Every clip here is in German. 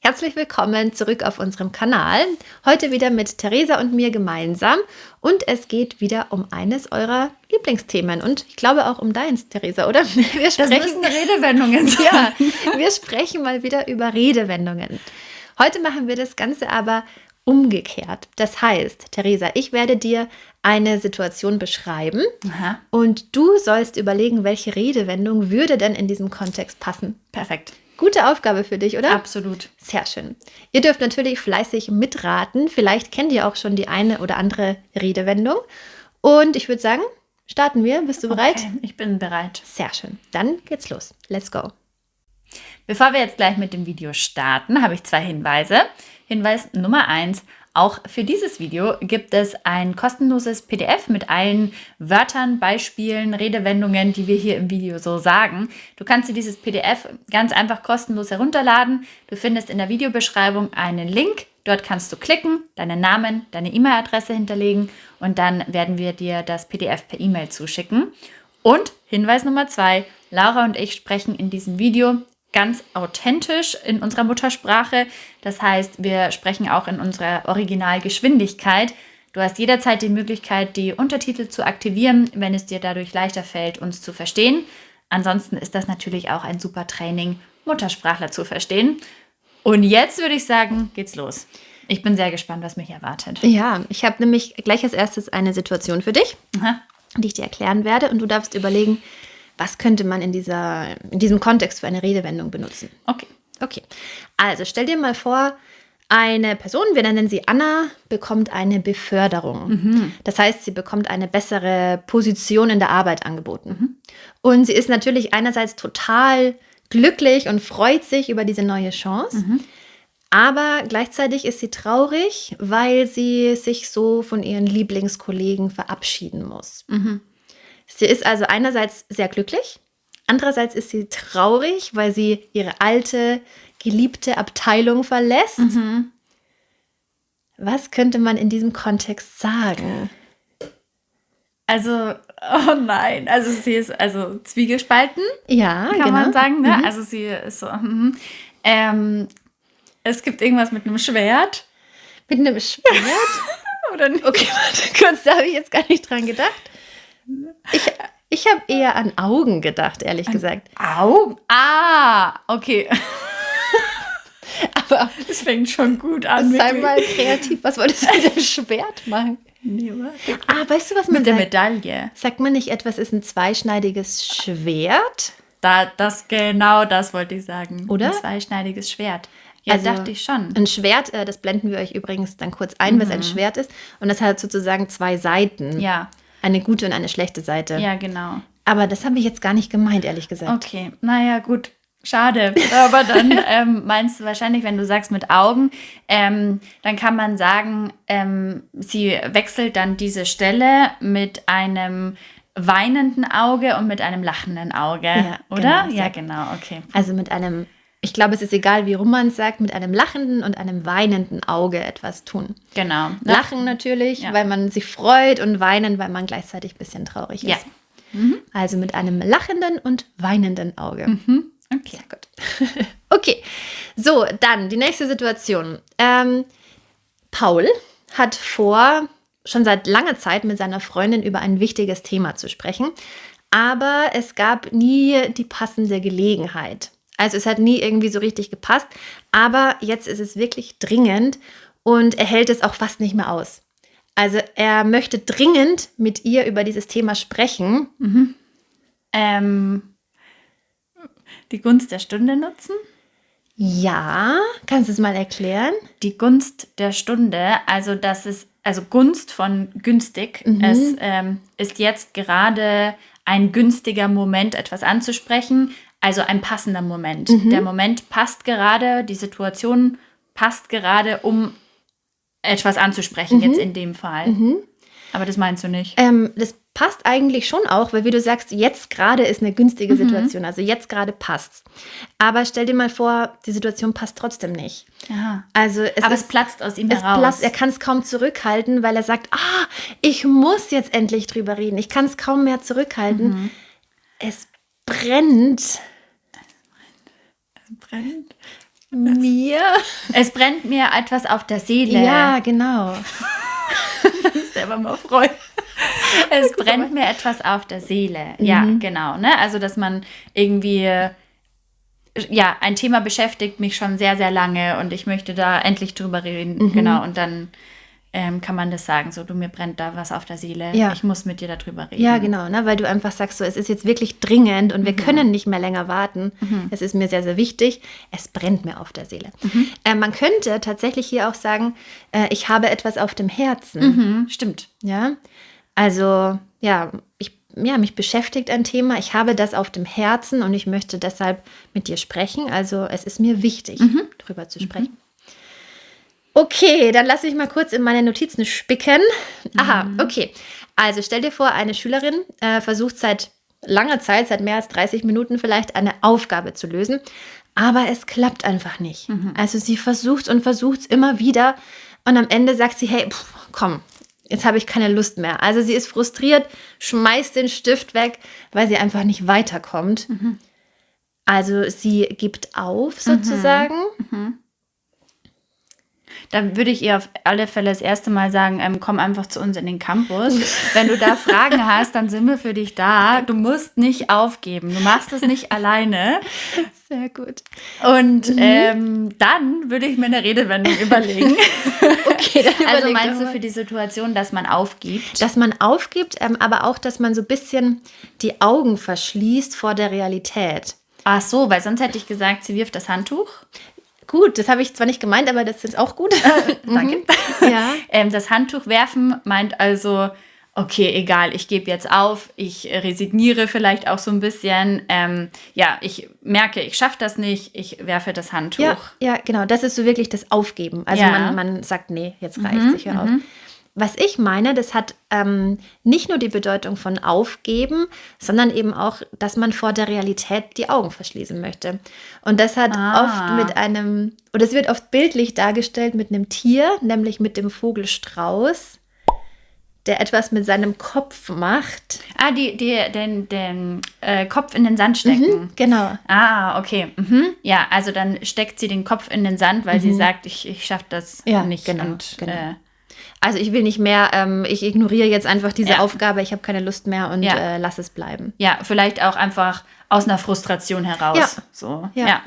Herzlich willkommen zurück auf unserem Kanal. Heute wieder mit Theresa und mir gemeinsam. Und es geht wieder um eines eurer Lieblingsthemen. Und ich glaube auch um deins, Theresa, oder? Das müssen Redewendungen sein. Ja, wir sprechen mal wieder über Redewendungen. Heute machen wir das Ganze aber umgekehrt. Das heißt, Theresa, ich werde dir eine Situation beschreiben. Aha. Und du sollst überlegen, welche Redewendung würde denn in diesem Kontext passen. Perfekt. Gute Aufgabe für dich, oder? Absolut. Sehr schön. Ihr dürft natürlich fleißig mitraten. Vielleicht kennt ihr auch schon die eine oder andere Redewendung. Und ich würde sagen, starten wir. Bist du bereit? Okay, ich bin bereit. Sehr schön. Dann geht's los. Let's go. Bevor wir jetzt gleich mit dem Video starten, habe ich 2 Hinweise. Hinweis Nummer 1. Auch für dieses Video gibt es ein kostenloses PDF mit allen Wörtern, Beispielen, Redewendungen, die wir hier im Video so sagen. Du kannst dir dieses PDF ganz einfach kostenlos herunterladen. Du findest in der Videobeschreibung einen Link. Dort kannst du klicken, deinen Namen, deine E-Mail-Adresse hinterlegen und dann werden wir dir das PDF per E-Mail zuschicken. Und Hinweis Nummer 2, Laura und ich sprechen in diesem Video ganz authentisch in unserer Muttersprache. Das heißt, wir sprechen auch in unserer Originalgeschwindigkeit. Du hast jederzeit die Möglichkeit, die Untertitel zu aktivieren, wenn es dir dadurch leichter fällt, uns zu verstehen. Ansonsten ist das natürlich auch ein super Training, Muttersprachler zu verstehen. Und jetzt würde ich sagen, geht's los. Ich bin sehr gespannt, was mich erwartet. Ja, ich habe nämlich gleich als erstes eine Situation für dich, die ich dir erklären werde. Und du darfst überlegen, was könnte man in diesem Kontext für eine Redewendung benutzen? Okay. Also stell dir mal vor, eine Person, wir nennen sie Anna, bekommt eine Beförderung. Das heißt, sie bekommt eine bessere Position in der Arbeit angeboten. Und sie ist natürlich einerseits total glücklich und freut sich über diese neue Chance. Aber gleichzeitig ist sie traurig, weil sie sich so von ihren Lieblingskollegen verabschieden muss. Sie ist also einerseits sehr glücklich, andererseits ist sie traurig, weil sie ihre alte, geliebte Abteilung verlässt. Was könnte man in diesem Kontext sagen? Also, oh nein, also sie ist also zwiegespalten, Ja, kann man sagen. Ne? Also sie ist so, es gibt irgendwas mit einem Schwert. Mit einem Schwert? Oder nicht? Okay, warte kurz, da habe ich jetzt gar nicht dran gedacht. Ich habe eher an Augen gedacht, ehrlich gesagt. Augen? Ah, okay. Aber Das fängt schon gut an. sei mal kreativ. Was wolltest du mit dem Schwert machen? Nee, warte. Weißt du, was man Mit der sagt? Medaille. Sagt man nicht, etwas ist ein zweischneidiges Schwert? Das wollte ich sagen. Oder? Ein zweischneidiges Schwert. Ja, Also, dachte ich schon. Ein Schwert, das blenden wir euch übrigens dann kurz ein, was ein Schwert ist. Und das hat sozusagen 2 Seiten. Ja, Eine gute und eine schlechte Seite. ja, genau. Aber das habe ich jetzt gar nicht gemeint, ehrlich gesagt. Okay, naja, gut. Schade. Aber dann meinst du wahrscheinlich, wenn du sagst mit Augen, dann kann man sagen, sie wechselt dann diese Stelle mit einem weinenden Auge und mit einem lachenden Auge, Ja, oder? genau. Ja, genau, okay. Also mit einem, ich glaube, es ist egal, wie rum man es sagt, mit einem lachenden und einem weinenden Auge etwas tun. Genau. Lachen natürlich, Ja. weil man sich freut, und weinen, weil man gleichzeitig ein bisschen traurig ist. Ja. Also mit einem lachenden und weinenden Auge. Okay. Sehr gut. Okay, so, dann die nächste Situation. Paul hat vor, schon seit langer Zeit mit seiner Freundin über ein wichtiges Thema zu sprechen, aber es gab nie die passende Gelegenheit. Also es hat nie irgendwie so richtig gepasst, aber jetzt ist es wirklich dringend und er hält es auch fast nicht mehr aus. Also er möchte dringend mit ihr über dieses Thema sprechen. Die Gunst der Stunde nutzen? Ja, kannst du es mal erklären? Die Gunst der Stunde, also das ist, also Gunst von günstig. Es ist jetzt gerade ein günstiger Moment, etwas anzusprechen, also ein passender Moment. Der Moment passt gerade, die Situation passt gerade, um etwas anzusprechen, jetzt in dem Fall. Aber das meinst du nicht? Das passt eigentlich schon auch, weil wie du sagst, jetzt gerade ist eine günstige Situation, also jetzt gerade passt's. Aber stell dir mal vor, die Situation passt trotzdem nicht. Aha. Also Es platzt aus ihm heraus. Er kann es kaum zurückhalten, weil er sagt, ich muss jetzt endlich drüber reden. Ich kann es kaum mehr zurückhalten. Es brennt. Brennt. Mir? Es brennt mir etwas auf der Seele. Ja, genau. Ich muss selber mal freuen. Es brennt mir etwas auf der Seele. Ja, genau. Ne? Also, dass man irgendwie, ja, ein Thema beschäftigt mich schon sehr, sehr lange und ich möchte da endlich drüber reden. Genau, und dann kann man das sagen, so, du, mir brennt da was auf der Seele, ich muss mit dir darüber reden. Ja, genau, ne? Weil du einfach sagst, so, es ist jetzt wirklich dringend und wir können nicht mehr länger warten. Es ist mir sehr, sehr wichtig. Es brennt mir auf der Seele. Man könnte tatsächlich hier auch sagen, ich habe etwas auf dem Herzen. Stimmt. Ja, also, mich beschäftigt ein Thema. Ich habe das auf dem Herzen und ich möchte deshalb mit dir sprechen. Also, es ist mir wichtig, drüber zu sprechen. Okay, dann lass mich mal kurz in meine Notizen spicken. Aha, okay. Also stell dir vor, eine Schülerin versucht seit langer Zeit, seit mehr als 30 Minuten vielleicht, eine Aufgabe zu lösen, aber es klappt einfach nicht. Also sie versucht es immer wieder und am Ende sagt sie, hey, komm, jetzt habe ich keine Lust mehr. Also sie ist frustriert, schmeißt den Stift weg, weil sie einfach nicht weiterkommt. Also sie gibt auf sozusagen. Dann würde ich ihr auf alle Fälle das erste Mal sagen, komm einfach zu uns in den Campus. Wenn du da Fragen hast, dann sind wir für dich da. Du musst nicht aufgeben. Du machst es nicht alleine. Sehr gut. Und dann würde ich mir eine Redewendung überlegen. Okay, dann also meinst du für die Situation, dass man aufgibt? Dass man aufgibt, aber auch, dass man so ein bisschen die Augen verschließt vor der Realität. Ach so, weil sonst hätte ich gesagt, sie wirft das Handtuch. Gut, das habe ich zwar nicht gemeint, aber das ist auch gut. Danke. Ja. Das Handtuch werfen meint also, okay, egal, ich gebe jetzt auf, ich resigniere vielleicht auch so ein bisschen. Ich merke, ich schaffe das nicht, ich werfe das Handtuch. Ja, genau, das ist so wirklich das Aufgeben. Also man sagt, nee, jetzt reicht es, hör auf. Was ich meine, das hat nicht nur die Bedeutung von aufgeben, sondern eben auch, dass man vor der Realität die Augen verschließen möchte. Und das hat oft es wird oft bildlich dargestellt mit einem Tier, nämlich mit dem Vogel Strauß, der etwas mit seinem Kopf macht. Den Kopf in den Sand stecken. Genau. Okay. Ja, also dann steckt sie den Kopf in den Sand, weil sie sagt, ich schaffe das nicht. Genau. Also ich will nicht mehr, ich ignoriere jetzt einfach diese Aufgabe, ich habe keine Lust mehr und lass es bleiben. Ja, vielleicht auch einfach aus einer Frustration heraus. Ja. So. Ja.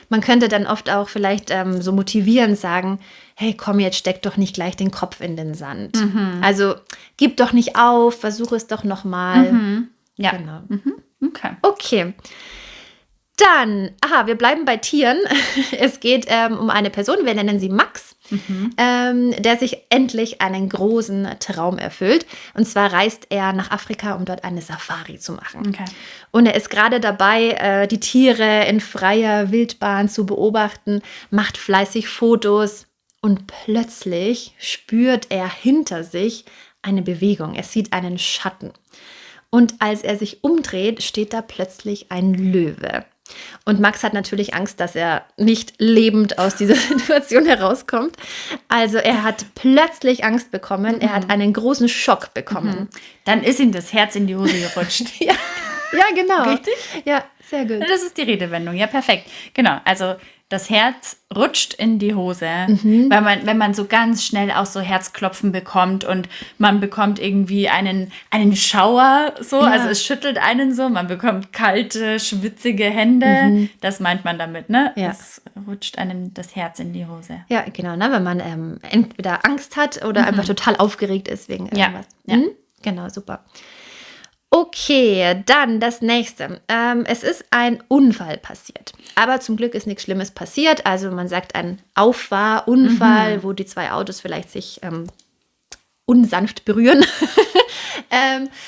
Man könnte dann oft auch vielleicht so motivierend sagen, hey, komm, jetzt steck doch nicht gleich den Kopf in den Sand. Also gib doch nicht auf, versuche es doch nochmal. Ja. Genau. Okay. Dann, wir bleiben bei Tieren. Es geht um eine Person, wir nennen sie Max, der sich endlich einen großen Traum erfüllt. Und zwar reist er nach Afrika, um dort eine Safari zu machen. Okay. Und er ist gerade dabei, die Tiere in freier Wildbahn zu beobachten, macht fleißig Fotos und plötzlich spürt er hinter sich eine Bewegung. Er sieht einen Schatten. Und als er sich umdreht, steht da plötzlich ein Löwe. Und Max hat natürlich Angst, dass er nicht lebend aus dieser Situation herauskommt. Also er hat plötzlich Angst bekommen. Er hat einen großen Schock bekommen. Dann ist ihm das Herz in die Hose gerutscht. Ja, genau. Richtig? Ja, sehr gut. Das ist die Redewendung. Ja, perfekt. Genau, also das Herz rutscht in die Hose, weil wenn man so ganz schnell auch so Herzklopfen bekommt und man bekommt irgendwie einen Schauer, so, also es schüttelt einen so, man bekommt kalte, schwitzige Hände, das meint man damit, ne? Ja. Es rutscht einem das Herz in die Hose. Ja, genau, ne? Wenn man entweder Angst hat oder einfach total aufgeregt ist wegen irgendwas. Ja. Genau, super. Okay, dann das nächste. Es ist ein Unfall passiert. Aber zum Glück ist nichts Schlimmes passiert. Also man sagt ein Auffahrunfall, wo die zwei Autos vielleicht sich unsanft berühren.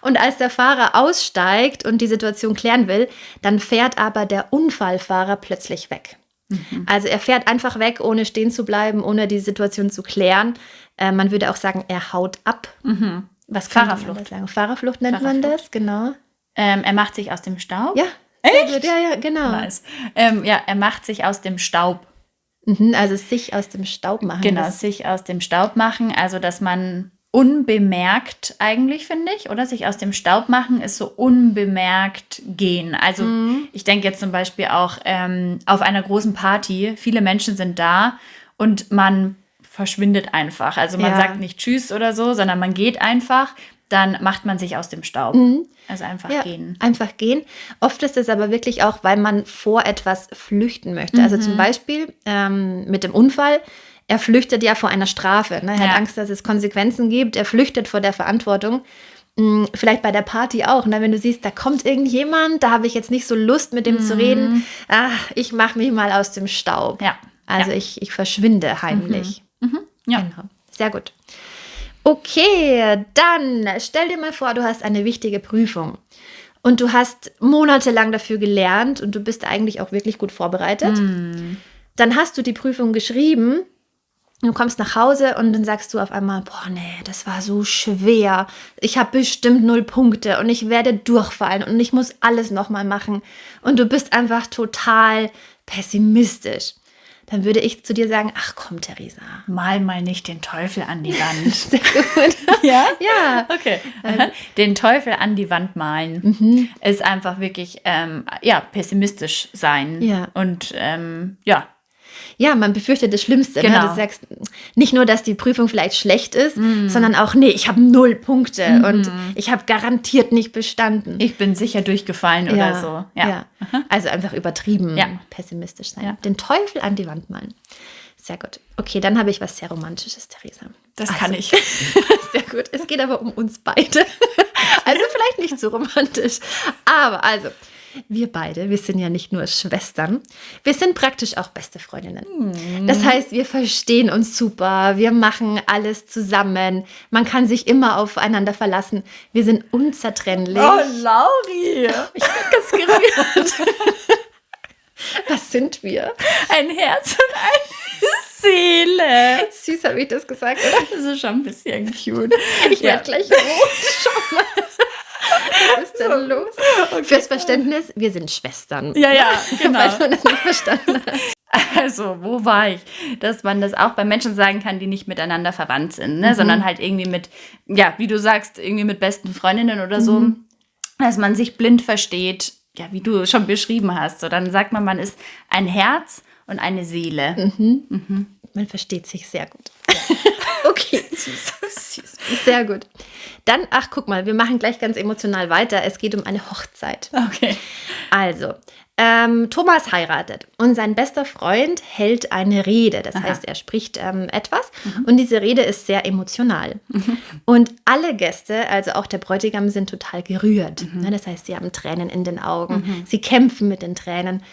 Und als der Fahrer aussteigt und die Situation klären will, dann fährt aber der Unfallfahrer plötzlich weg. Also er fährt einfach weg, ohne stehen zu bleiben, ohne die Situation zu klären. Man würde auch sagen, er haut ab. Was Fahrerflucht. Sagen? Fahrerflucht nennt man das, genau. Er macht sich aus dem Staub? Ja. Echt? Gut. Ja, genau. Nice. Er macht sich aus dem Staub. Also sich aus dem Staub machen. Genau, sich aus dem Staub machen. Also, dass man unbemerkt eigentlich, finde ich, oder? Sich aus dem Staub machen ist so unbemerkt gehen. Also ich denke jetzt zum Beispiel auch auf einer großen Party, viele Menschen sind da und man verschwindet einfach. Also man sagt nicht Tschüss oder so, sondern man geht einfach, dann macht man sich aus dem Staub. Also einfach gehen. Einfach gehen. Oft ist es aber wirklich auch, weil man vor etwas flüchten möchte. Also zum Beispiel mit dem Unfall. Er flüchtet ja vor einer Strafe. Ne? Er hat Angst, dass es Konsequenzen gibt. Er flüchtet vor der Verantwortung. Vielleicht bei der Party auch. Ne? Wenn du siehst, da kommt irgendjemand, da habe ich jetzt nicht so Lust, mit dem zu reden. Ich mache mich mal aus dem Staub. Ja. Also ich verschwinde heimlich. Ja. Genau. Sehr gut. Okay, dann stell dir mal vor, du hast eine wichtige Prüfung. Und du hast monatelang dafür gelernt und du bist eigentlich auch wirklich gut vorbereitet. Dann hast du die Prüfung geschrieben. Du kommst nach Hause und dann sagst du auf einmal, boah, nee, das war so schwer. Ich habe bestimmt 0 Punkte und ich werde durchfallen und ich muss alles nochmal machen. Und du bist einfach total pessimistisch. Dann würde ich zu dir sagen, ach komm, Theresa. Mal nicht den Teufel an die Wand. Sehr gut. Ja? Ja. Okay. Den Teufel an die Wand malen ist einfach wirklich, pessimistisch sein. Ja. Und Ja, man befürchtet das Schlimmste. Genau. Ne? Du sagst nicht nur, dass die Prüfung vielleicht schlecht ist, sondern auch, nee, ich habe 0 Punkte und ich habe garantiert nicht bestanden. Ich bin sicher durchgefallen oder so. Ja. Also einfach übertrieben pessimistisch sein. Ja. Den Teufel an die Wand malen. Sehr gut. Okay, dann habe ich was sehr Romantisches, Theresa. Das kann ich. Sehr gut. Es geht aber um uns beide. Also vielleicht nicht so romantisch. Aber also, wir beide, wir sind ja nicht nur Schwestern, wir sind praktisch auch beste Freundinnen. Das heißt, wir verstehen uns super, wir machen alles zusammen, man kann sich immer aufeinander verlassen. Wir sind unzertrennlich. Oh, Lauri! Ich bin ganz gerührt. Was sind wir? Ein Herz und eine Seele. Süß habe ich das gesagt, oder? Das ist schon ein bisschen cute. Ich werde gleich rot. Schau mal. Was ist denn los? Okay. Fürs Verständnis, wir sind Schwestern. Ja, genau. Falls man das nicht verstanden hat. Also, wo war ich? Dass man das auch bei Menschen sagen kann, die nicht miteinander verwandt sind, ne? Sondern halt irgendwie mit, ja, wie du sagst, irgendwie mit besten Freundinnen oder so, dass man sich blind versteht, ja, wie du schon beschrieben hast. So, dann sagt man ist ein Herz und eine Seele. Man versteht sich sehr gut. Okay. Süß. Sehr gut. Dann, ach, guck mal, wir machen gleich ganz emotional weiter. Es geht um eine Hochzeit. Okay. Also, Thomas heiratet und sein bester Freund hält eine Rede. Das heißt, er spricht etwas und diese Rede ist sehr emotional. Und alle Gäste, also auch der Bräutigam, sind total gerührt. Das heißt, sie haben Tränen in den Augen. Sie kämpfen mit den Tränen.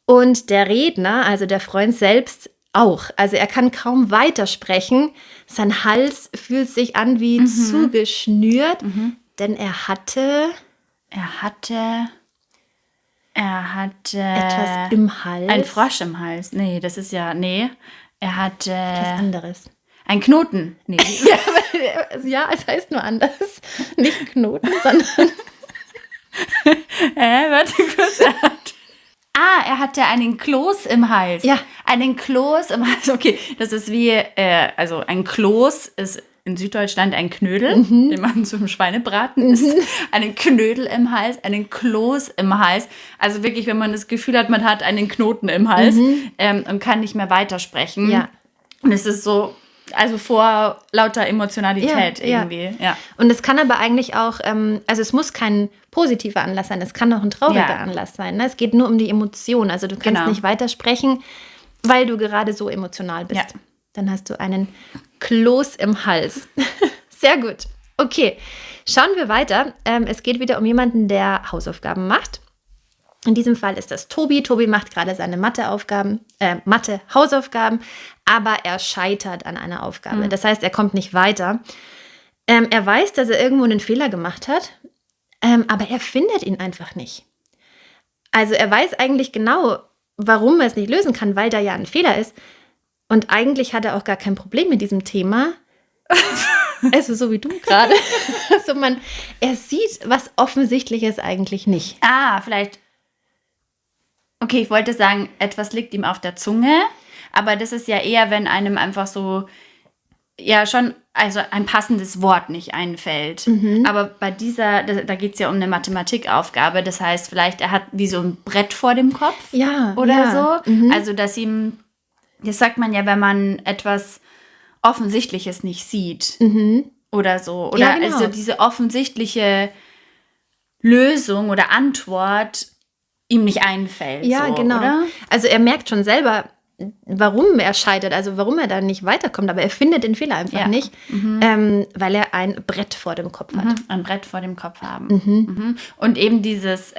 Und der Redner, also der Freund selbst, auch. Also er kann kaum weitersprechen. Sein Hals fühlt sich an wie zugeschnürt, denn er hatte etwas im Hals. Ein Frosch im Hals. Nee, das ist ja, er hatte etwas anderes. Ein Knoten. Nee. Ja, es heißt nur anders. Nicht Knoten, sondern warte kurz. Er hatte einen Kloß im Hals. Ja. Einen Kloß im Hals. Okay, das ist wie, also ein Kloß ist in Süddeutschland ein Knödel, den man zum Schweinebraten isst. Einen Knödel im Hals, einen Kloß im Hals. Also wirklich, wenn man das Gefühl hat, man hat einen Knoten im Hals und kann nicht mehr weitersprechen. Ja. Und es ist so, also vor lauter Emotionalität irgendwie. Ja. Und es kann aber eigentlich auch, also es muss kein positiver Anlass sein, es kann auch ein trauriger Anlass sein. Ne? Es geht nur um die Emotion. Also du kannst nicht weitersprechen, weil du gerade so emotional bist. Ja. Dann hast du einen Kloß im Hals. Sehr gut. Okay, schauen wir weiter. Es geht wieder um jemanden, der Hausaufgaben macht. In diesem Fall ist das Tobi. Tobi macht gerade seine Mathe-Hausaufgaben, aber er scheitert an einer Aufgabe. Das heißt, er kommt nicht weiter. Er weiß, dass er irgendwo einen Fehler gemacht hat, aber er findet ihn einfach nicht. Also er weiß eigentlich genau, warum er es nicht lösen kann, weil da ja ein Fehler ist. Und eigentlich hat er auch gar kein Problem mit diesem Thema. Also so wie du gerade. Also er sieht was Offensichtliches eigentlich nicht. Vielleicht. Okay, ich wollte sagen, etwas liegt ihm auf der Zunge. Aber das ist ja eher, wenn einem einfach so ja schon also ein passendes Wort nicht einfällt. Aber bei da geht es ja um eine Mathematikaufgabe. Das heißt, vielleicht er hat wie so ein Brett vor dem Kopf oder so. Also, dass ihm, das sagt man ja, wenn man etwas Offensichtliches nicht sieht oder so. Oder also diese offensichtliche Lösung oder Antwort ihm nicht einfällt. Ja, so, genau. Oder? Also er merkt schon selber, warum er scheitert, also warum er da nicht weiterkommt, aber er findet den Fehler einfach nicht, weil er ein Brett vor dem Kopf hat. Ein Brett vor dem Kopf haben. Und eben dieses, ich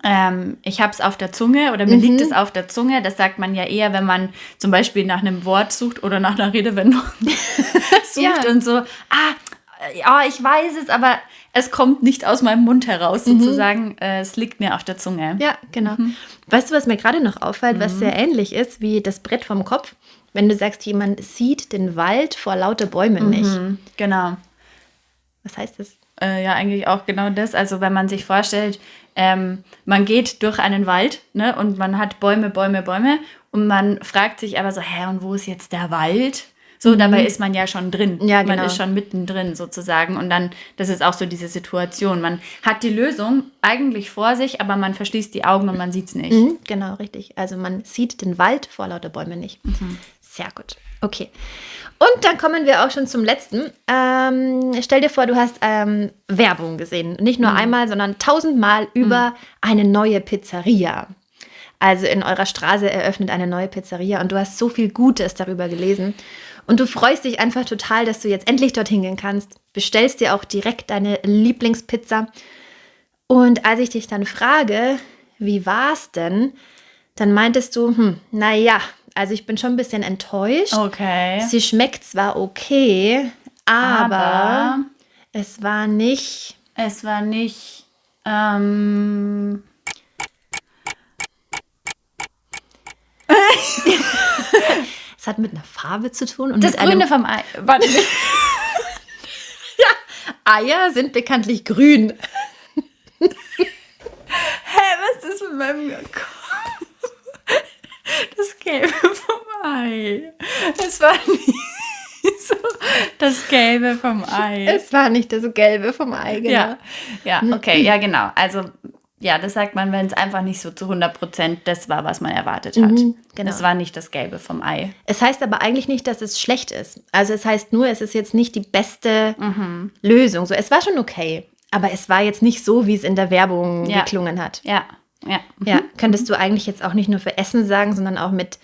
habe es auf der Zunge oder mir liegt es auf der Zunge, das sagt man ja eher, wenn man zum Beispiel nach einem Wort sucht oder nach einer Redewendung sucht und so, ich weiß es, aber es kommt nicht aus meinem Mund heraus, sozusagen. Es liegt mir auf der Zunge. Ja, genau. Weißt du, was mir gerade noch auffällt, was sehr ähnlich ist wie das Brett vom Kopf? Wenn du sagst, jemand sieht den Wald vor lauter Bäumen nicht. Genau. Was heißt das? Ja, eigentlich auch genau das. Also wenn man sich vorstellt, man geht durch einen Wald, ne, und man hat Bäume, Bäume, Bäume und man fragt sich aber so, und wo ist jetzt der Wald? So, dabei ist man ja schon drin. Ja, genau. Man ist schon mittendrin sozusagen. Und dann, das ist auch so diese Situation. Man hat die Lösung eigentlich vor sich, aber man verschließt die Augen und man sieht es nicht. Genau, richtig. Also man sieht den Wald vor lauter Bäumen nicht. Sehr gut. Okay. Und dann kommen wir auch schon zum letzten. Stell dir vor, du hast Werbung gesehen. Nicht nur einmal, sondern 1000-mal über eine neue Pizzeria. Also in eurer Straße eröffnet eine neue Pizzeria und du hast so viel Gutes darüber gelesen. Und du freust dich einfach total, dass du jetzt endlich dorthin gehen kannst. Bestellst dir auch direkt deine Lieblingspizza. Und als ich dich dann frage, wie war's denn, dann meintest du, naja, also ich bin schon ein bisschen enttäuscht. Okay. Sie schmeckt zwar okay, aber es war nicht... Es hat mit einer Farbe zu tun. Und das mit Grüne vom Ei. Warte. Eier sind bekanntlich grün. Was ist mit meinem Kopf? Das Gelbe vom Ei. Es war nicht so das Gelbe vom Ei. Es war nicht das Gelbe vom Ei, genau. Ja, okay, ja, genau. Also, ja, das sagt man, wenn es einfach nicht so zu 100% das war, was man erwartet hat. Genau. Es war nicht das Gelbe vom Ei. Es heißt aber eigentlich nicht, dass es schlecht ist. Also es heißt nur, es ist jetzt nicht die beste Lösung. So, es war schon okay, aber es war jetzt nicht so, wie es in der Werbung geklungen hat. Ja. Könntest du eigentlich jetzt auch nicht nur für Essen sagen, sondern auch mit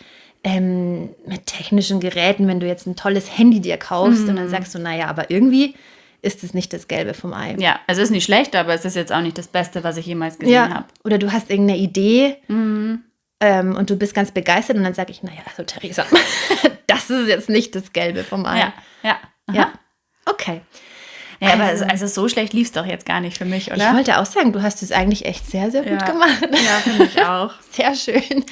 technischen Geräten, wenn du jetzt ein tolles Handy dir kaufst und dann sagst du, naja, aber irgendwie ist es nicht das Gelbe vom Ei. Ja, also es ist nicht schlecht, aber es ist jetzt auch nicht das Beste, was ich jemals gesehen habe. Oder du hast irgendeine Idee und du bist ganz begeistert und dann sage ich, naja, also Theresa, das ist jetzt nicht das Gelbe vom Ei. Ja. Okay. Ja, aber also so schlecht lief es doch jetzt gar nicht für mich, oder? Ich wollte auch sagen, du hast es eigentlich echt sehr, sehr gut gemacht. Ja, finde ich auch. Sehr schön.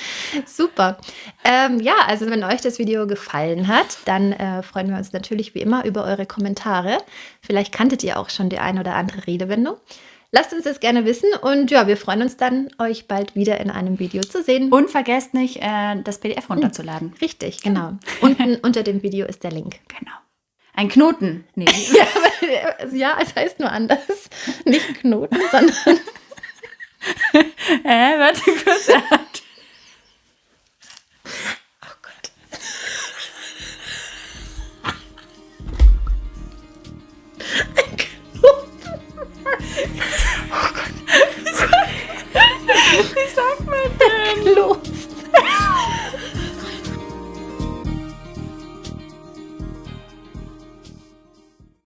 Super. Also wenn euch das Video gefallen hat, dann freuen wir uns natürlich wie immer über eure Kommentare. Vielleicht kanntet ihr auch schon die ein oder andere Redewendung. Lasst uns das gerne wissen und ja, wir freuen uns dann, euch bald wieder in einem Video zu sehen. Und vergesst nicht, das PDF runterzuladen. Richtig, genau. Unten unter dem Video ist der Link. Genau. Ein Knoten. Nee. Ja, es heißt nur anders. Nicht Knoten, sondern... Warte kurz.